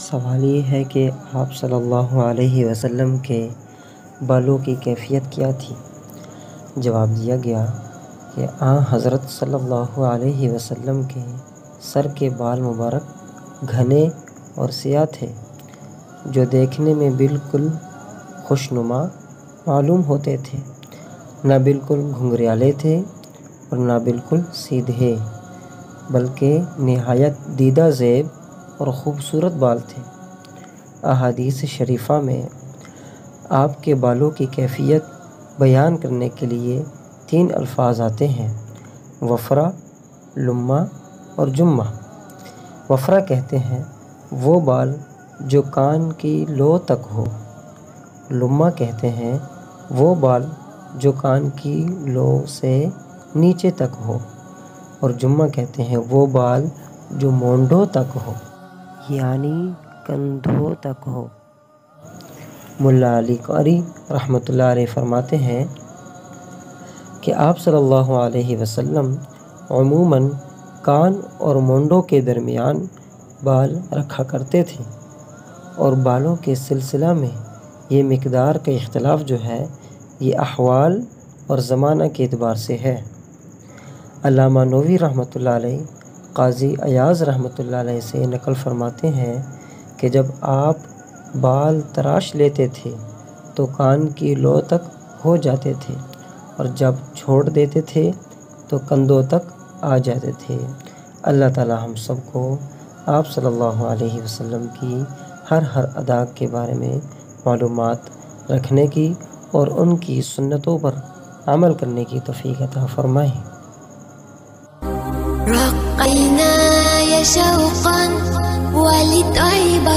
سوال یہ ہے کہ آپ صلی اللہ علیہ وسلم کے بالوں کی کیفیت کیا تھی؟ جواب دیا گیا کہ حضرت صلی اللہ علیہ وسلم کے سر کے بال مبارک گھنے اور سیاہ تھے، جو دیکھنے میں بالکل خوشنما معلوم ہوتے تھے، نہ بالکل گھنگریالے تھے اور نہ بالکل سیدھے، بلکہ نہایت دیدہ زیب اور خوبصورت بال تھے۔ احادیث شریفہ میں آپ کے بالوں کی کیفیت بیان کرنے کے لیے 3 الفاظ آتے ہیں: وفرہ، لمہ اور جمہ۔ وفرہ کہتے ہیں وہ بال جو کان کی لو تک ہو، لمہ کہتے ہیں وہ بال جو کان کی لو سے نیچے تک ہو، اور جمہ کہتے ہیں وہ بال جو مونڈھوں تک ہو، یعنی کندھوں تک ہو۔ ملا علی قاری رحمۃ اللہ علیہ فرماتے ہیں کہ آپ صلی اللہ علیہ وسلم عموماً کان اور مونڈوں کے درمیان بال رکھا کرتے تھے، اور بالوں کے سلسلہ میں یہ مقدار کا اختلاف جو ہے یہ احوال اور زمانہ کے اعتبار سے ہے۔ علامہ نووی رحمۃ اللہ علیہ قاضی ایاز رحمۃ اللہ علیہ سے نقل فرماتے ہیں کہ جب آپ بال تراش لیتے تھے تو کان کی لو تک ہو جاتے تھے، اور جب چھوڑ دیتے تھے تو کندھوں تک آ جاتے تھے۔ اللہ تعالی ہم سب کو آپ صلی اللہ علیہ وسلم کی ہر ادا کے بارے میں معلومات رکھنے کی اور ان کی سنتوں پر عمل کرنے کی توفیق عطا فرمائے۔ رقينا يا شوقا ولتعب